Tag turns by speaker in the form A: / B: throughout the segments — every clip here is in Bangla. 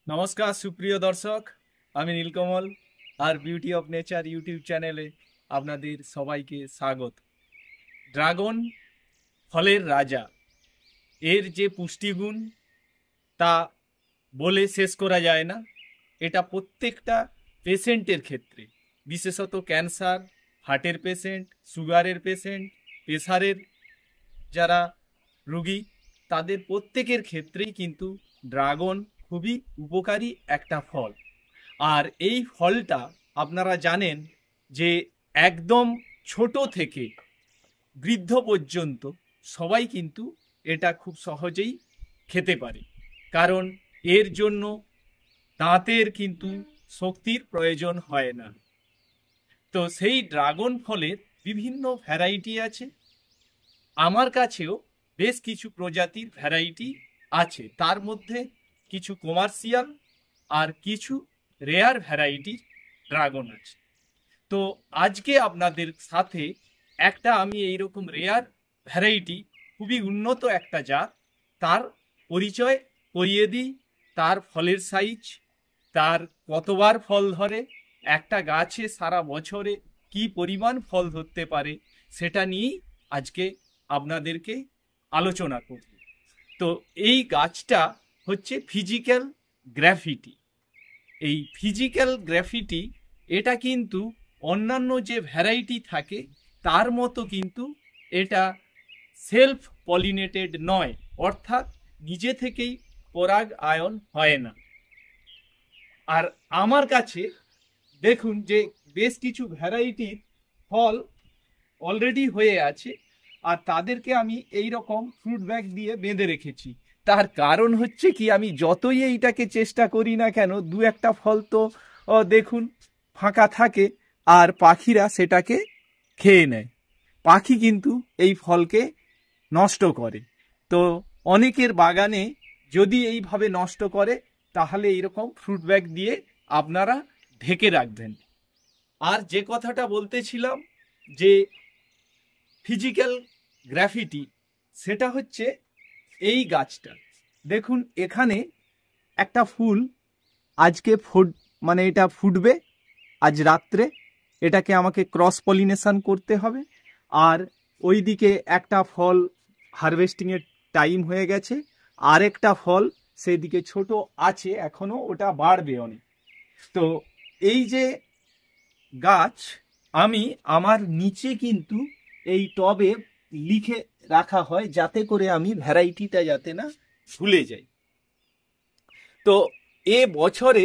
A: नमस्कार सुप्रिय दर्शक आमी नीलकमल और बिউটি অফ নেচার ইউটিউব চ্যানেলে আপনাদের সবাইকে স্বাগত। ড্রাগন ফলের রাজা, এর যে পুষ্টিগুণ তা বলে শেষ করা যায় না। এটা প্রত্যেকটা পেশেন্টের ক্ষেত্রে, বিশেষত ক্যান্সার, হার্টের পেশেন্ট, সুগারের পেশেন্ট, প্রেসারের যারা রোগী, তাদের প্রত্যেকের ক্ষেত্রেই কিন্তু ড্রাগন খুবই উপকারী একটা ফল। আর এই ফলটা আপনারা জানেন যে একদম ছোট থেকে বৃদ্ধ পর্যন্ত সবাই কিন্তু এটা খুব সহজেই খেতে পারে, কারণ এর জন্য দাঁতের কিন্তু শক্তির প্রয়োজন হয় না। তো সেই ড্রাগন ফলের বিভিন্ন ভ্যারাইটি আছে, আমার কাছেও বেশ কিছু প্রজাতির ভ্যারাইটি আছে, তার মধ্যে কিছু কমার্শিয়াল আর কিছু রেয়ার ভ্যারাইটি ড্রাগন আছে। তো আজকে আপনাদের সাথে একটা আমি এইরকম রেয়ার ভ্যারাইটি, খুবই উন্নত একটা জাত, তার পরিচয় করিয়ে দিই। তার ফলের সাইজ, তার কতবার ফল ধরে, একটা গাছে সারা বছরে কি পরিমাণ ফল ধরতে পারে, সেটা নিয়েই আজকে আপনাদেরকে আলোচনা করব। তো এই গাছটা হচ্ছে ফিজিক্যাল গ্র্যাভিটি। এই ফিজিক্যাল গ্র্যাভিটি এটা কিন্তু অন্যান্য যে ভ্যারাইটি থাকে তার মতো কিন্তু এটা সেলফ পলিনেটেড নয়, অর্থাৎ নিজে থেকেই পরাগ আয়ন হয় না। আর আমার কাছে দেখুন যে বেশ কিছু ভ্যারাইটির ফল অলরেডি হয়ে আছে, আর তাদেরকে আমি এই রকম ফ্রুট ব্যাগ দিয়ে বেঁধে রেখেছি। তার কারণ হচ্ছে কি, আমি যতই এইটাকে চেষ্টা করি না কেন, দু একটা ফল তো দেখুন ফাঁকা থাকে আর পাখিরা সেটাকে খেয়ে নেয়। পাখি কিন্তু এই ফলকে নষ্ট করে। তো অনেকের বাগানে যদি এইভাবে নষ্ট করে, তাহলে এইরকম ফ্রুট ব্যাগ দিয়ে আপনারা ঢেকে রাখবেন। আর যে কথাটা বলতেছিলাম যে ফিজিক্যাল গ্র্যাভিটি, সেটা হচ্ছে এই গাছটা দেখুন, এখানে একটা ফুল আজকে এটা ফুটবে আজ রাত্রে, এটাকে আমাকে ক্রস পলিনেশন করতে হবে। আর ওইদিকে একটা ফল হারভেস্টিংয়ের টাইম হয়ে গেছে, আরেকটা ফল সেদিকে ছোট আছে এখনো, ওটা বাড়বে অনেক। তো এই যে গাছ, আমি আমার নিচে কিন্তু এই টবে লিখে রাখা হয়, যাতে করে আমি ভ্যারাইটিটা যাতে না ভুলে যাই। তো এ বছরে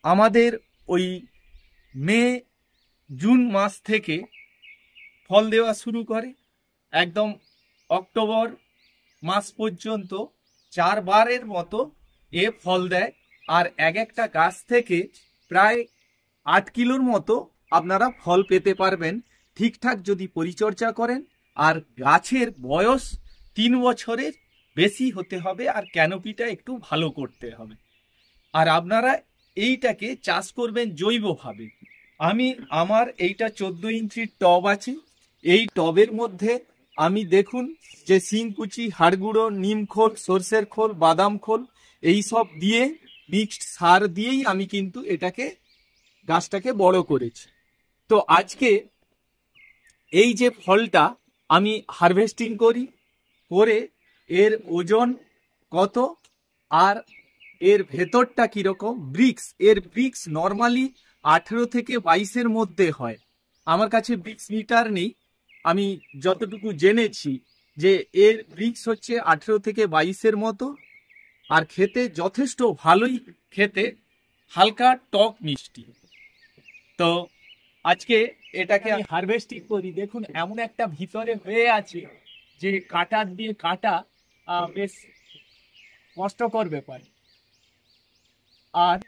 A: আমাদের ওই মে জুন মাস থেকে ফল দেওয়া শুরু করে, একদম অক্টোবর মাস পর্যন্ত 4 বারের মতো এ ফল দেয়। আর এক একটা গাছ থেকে প্রায় 8 কিলোর মতো আপনারা ফল পেতে পারবেন, ঠিকঠাক যদি পরিচর্যা করেন। আর গাছের বয়স 3 বছরের বেশি হতে হবে, আর ক্যানোপিটা একটু ভালো করতে হবে। আর আপনারা এইটাকে চাষ করবেন জৈবভাবে। আমি আমার এইটা 14 ইঞ্চির টব আছে, এই টবের মধ্যে আমি দেখুন যে শিংকুচি, হাড়গুঁড়ো, নিম খোল, সর্ষের খোল, বাদাম খোল, এই সব দিয়ে মিক্সড সার দিয়েই আমি কিন্তু এটাকে গাছটাকে বড় করেছি। তো আজকে এই যে ফলটা আমি হারভেস্টিং করি, করে এর ওজন কত আর এর ভেতরটা কিরকম, এর ব্রিক্স নর্মালি 18 থেকে 22-এর মধ্যে হয়। আমার কাছে ব্রিক্স মিটার নেই, আমি যতটুকু জেনেছি যে এর ব্রিক্স হচ্ছে 18 থেকে 22-এর মতো। আর খেতে যথেষ্ট ভালোই খেতে, হালকা টক মিষ্টি। তো আজকে এটাকে আমি হারভেস্টিং করি। দেখুন এমন একটা ভিতরে হয়ে আছে যে কাটার দিয়ে কাটা বেশ কষ্টকর ব্যাপার। আর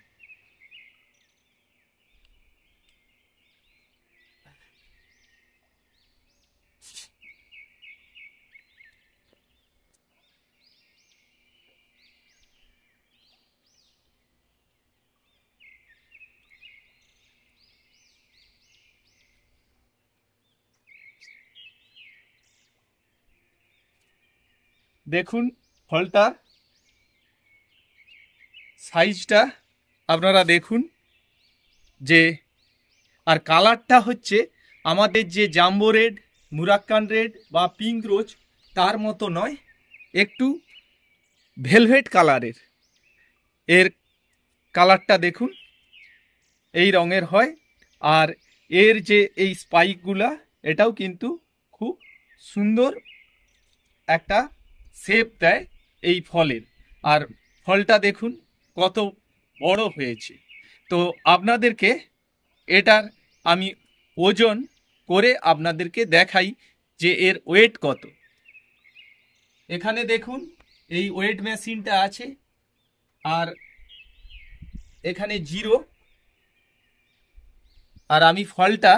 A: দেখুন ফলটার সাইজটা আপনারা দেখুন যে, আর কালারটা হচ্ছে আমাদের যে জাম্বো রেড, মুরাক্কান রেড বা পিঙ্ক রোজ তার মতো নয়, একটু ভেলভেট কালারের। এর কালারটা দেখুন এই রঙের হয়। আর এর যে এই স্পাইকগুলা, এটাও কিন্তু খুব সুন্দর একটা শেপ দেয় এই ফলের। আর ফলটা দেখুন কত বড় হয়েছে। তো আপনাদেরকে এটার আমি ওজন করে আপনাদেরকে দেখাই যে এর ওয়েট কত। এখানে দেখুন এই ওয়েট মেশিনটা আছে, আর এখানে 0। আর আমি ফলটা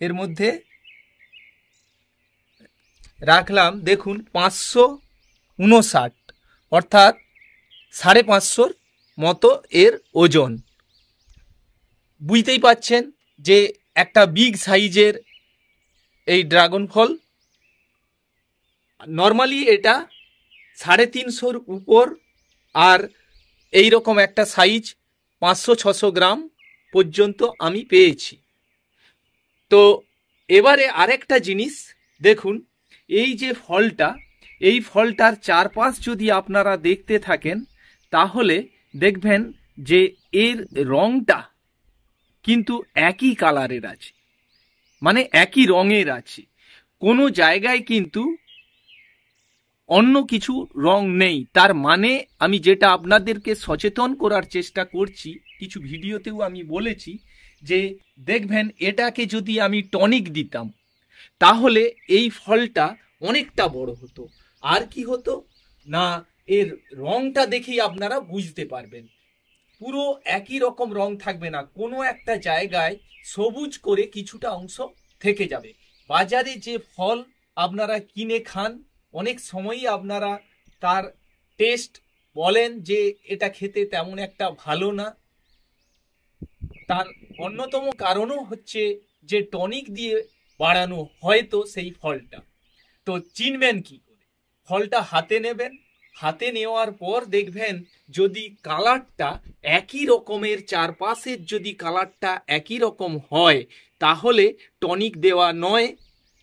A: এর মধ্যে রাখলাম, দেখুন 559, অর্থাৎ 550 মতো এর ওজন। বুঝতেই পাচ্ছেন যে একটা বিগ সাইজের এই ড্রাগন ফল। নর্মালি এটা 350 উপর, আর এই রকম একটা সাইজ 500-600 গ্রাম পর্যন্ত আমি পেয়েছি। তো এবারে আরেকটা জিনিস দেখুন, এই যে ফলটা, এই ফলটার চারপাশ যদি আপনারা দেখতে থাকেন তাহলে দেখবেন যে এর রংটা কিন্তু একই কালারের আছে, মানে একই রঙের আছে। কোনো জায়গায় কিন্তু অন্য কিছু রং নেই। তার মানে আমি যেটা আপনাদেরকে সচেতন করার চেষ্টা করছি, কিছু ভিডিওতেও আমি বলেছি যে দেখবেন এটাকে যদি আমি টনিক দিতাম তাহলে এই ফলটা অনেকটা বড় হতো। আর কি হতো না, এর রংটা দেখেই আপনারা বুঝতে পারবেন, পুরো একই রকম রং থাকবে না, কোনো একটা জায়গায় সবুজ করে কিছুটা অংশ থেকে যাবে। বাজারে যে ফল আপনারা কিনে খান, অনেক সময়ই আপনারা তার টেস্ট বলেন যে এটা খেতে তেমন একটা ভালো না। তার অন্যতম কারণও হচ্ছে যে টনিক দিয়ে বাড়ানো হয়তো সেই ফলটা। তো চিনবেন কি করে? ফলটা হাতে নেবেন, হাতে নেওয়ার পর দেখবেন যদি কালারটা একই রকমের, চারপাশের যদি কালারটা একই রকম হয় তাহলে টনিক দেওয়া নয়।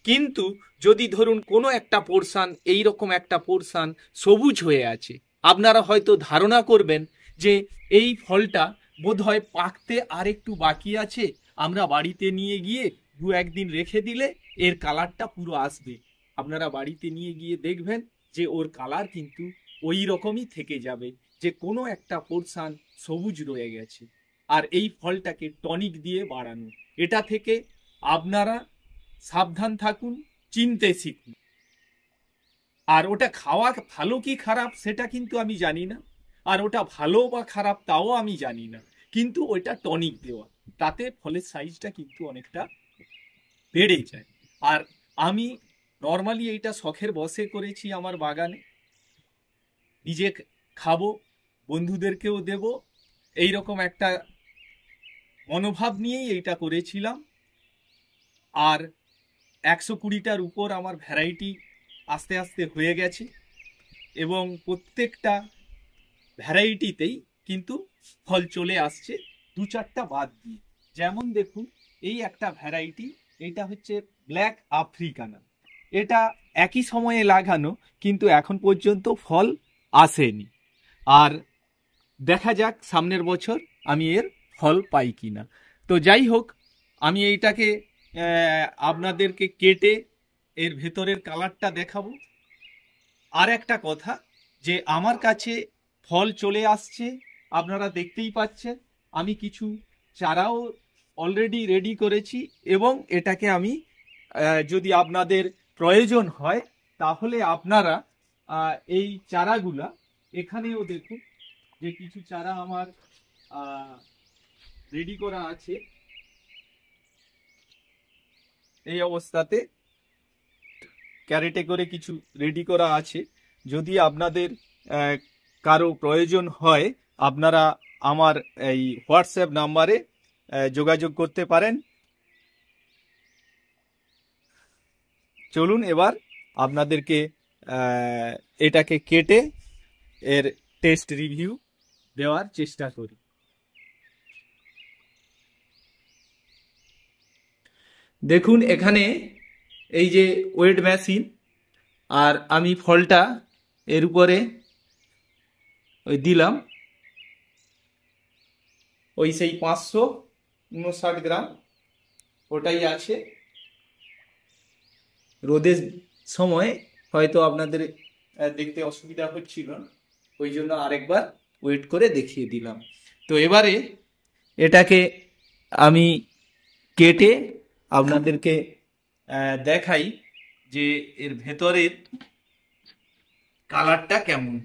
A: কিন্তু যদি ধরুন কোনো একটা পোরশান, এইরকম একটা পোরশান সবুজ হয়ে আছে, আপনারা হয়তো ধারণা করবেন যে এই ফলটা বোধহয় পাকতে আর একটু বাকি আছে, আমরা বাড়িতে নিয়ে গিয়ে 2-1 দিন রেখে দিলে এর কালারটা পুরো আসবে। আপনারা বাড়িতে নিয়ে গিয়ে দেখবেন যে ওর কালার কিন্তু ওই রকমই থেকে যাবে, যে কোনো একটা পোরশান সবুজ রয়ে গেছে। আর এই ফলটাকে টনিক দিয়ে বাড়ানো, এটা থেকে আপনারা সাবধান থাকুন, চিনতে শিখুন। আর ওটা খাওয়া ভালো কি খারাপ সেটা কিন্তু আমি জানি না, আর ওটা ভালো বা খারাপ তাও আমি জানি না, কিন্তু ওইটা টনিক দেওয়া, তাতে ফলের সাইজটা কিন্তু অনেকটা বেড়ে যায়। আর আমি নর্মালি এইটা শখের বশে করেছি আমার বাগানে, নিজে খাবো, বন্ধুদেরকেও দেব, এই রকম একটা মনোভাব নিয়েই এইটা করেছিলাম। আর 120টার উপর আমার ভ্যারাইটি আস্তে আস্তে হয়ে গেছে, এবং প্রত্যেকটা ভ্যারাইটিতেই কিন্তু ফল চলে আসছে, 2-4টা বাদ দিয়ে। যেমন দেখুন এই একটা ভ্যারাইটি, এটা হচ্ছে ব্ল্যাক আফ্রিকানা। এটা একই সময়ে লাগানো, কিন্তু এখন পর্যন্ত ফল আসেনি। আর দেখা যাক সামনের বছর আমি এর ফল পাই কিনা। তো যাই হোক, আমি এইটাকে আপনাদেরকে কেটে এর ভেতরের কালারটা দেখাবো। আর একটা কথা, যে আমার কাছে ফল চলে আসছে, আপনারা দেখতেই পাচ্ছেন। আমি কিছু চারাও অলরেডি রেডি করেছি, এবং এটাকে আমি যদি আপনাদের প্রয়োজন হয় তাহলে আপনারা এই চারাগুলা, এখানেও দেখুন যে কিছু চারা আমার রেডি করা আছে এই অবস্থাতে, ক্যারেটে করে কিছু রেডি করা আছে। যদি আপনাদের কারো প্রয়োজন হয় আপনারা আমার এই হোয়াটসঅ্যাপ নাম্বারে যোগাযোগ করতে পারেন। চলুন এবার আপনাদেরকে এটাকে কেটে এর টেস্ট রিভিউ দেওয়ার চেষ্টা করি। দেখুন এখানে এই যে ওয়েট মেশিন, আর আমি ফলটা এর উপরে ওই দিলাম, ওই সেই 559 গ্রাম ওটাই আছে। রোদের সময় হয়তো আপনাদের দেখতে অসুবিধা হচ্ছিল, ওই জন্য আরেকবার ওয়েট করে দেখিয়ে দিলাম। তো এবারে এটাকে আমি কেটে আপনাদেরকে দেখাই যে এর ভেতরের কালারটা কেমন।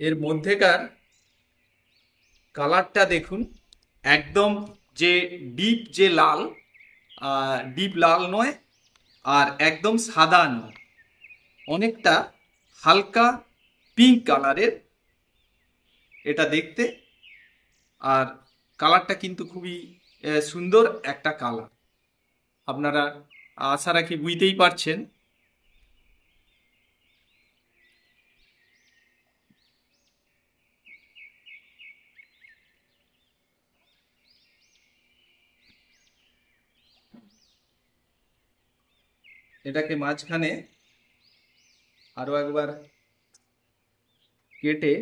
A: এর মধ্যেকার কালারটা দেখুন, একদম যে ডিপ লাল নয়, আর একদম সাদা নয়, অনেকটা হালকা পিঙ্ক কালারের এটা দেখতে। আর কালারটা কিন্তু খুবই সুন্দর একটা কালার, আপনারা আশা রাখি বুঝতেই পারছেন। এটাকে মাঝখানে আরো একবার কেটে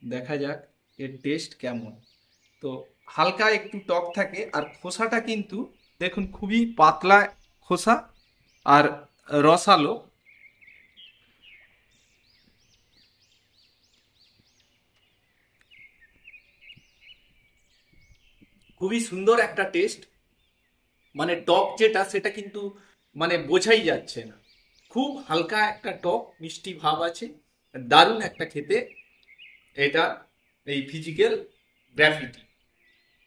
A: দেখা যাক এর টেস্ট কেমন। তো হালকা একটু টক থাকে, আর খোসাটা কিন্তু দেখুন খুবই পাতলা খোসা আর রসালো। খুবই সুন্দর একটা টেস্ট, মানে টক যেটা সেটা কিন্তু মানে বোঝাই যাচ্ছে না, খুব হালকা একটা টক মিষ্টি ভাব আছে, দারুণ একটা খেতে এটা এই ফিজিক্যাল গ্রাফিটি।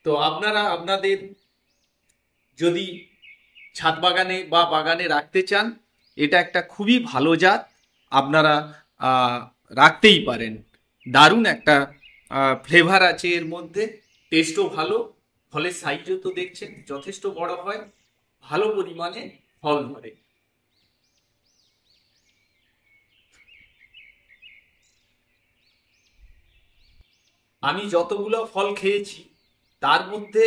A: তো আপনারা আপনাদের যদি ছাদ বাগানে বা বাগানে রাখতে চান, এটা একটা খুবই ভালো জাত, আপনারা রাখতেই পারেন। দারুণ একটা ফ্লেভার আছে এর মধ্যে, টেস্টও ভালো, ফলের সাইজও তো দেখছেন যথেষ্ট বড় হয়, ভালো পরিমাণে ফল ধরে। আমি যতগুলো ফল খেয়েছি তার মধ্যে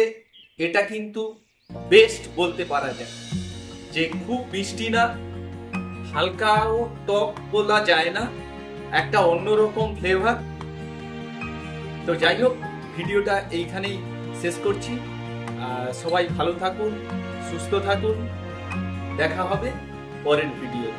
A: এটা কিন্তু বেস্ট বলতে পারা যায়, যে খুব মিষ্টি না, হালকাও টক বলা যায় না, একটা অন্যরকম ফ্লেভার। তো যাই হোক, ভিডিওটা এইখানেই শেষ করছি। সবাই ভালো থাকুন, সুস্থ থাকুন, দেখা হবে পরের ভিডিও।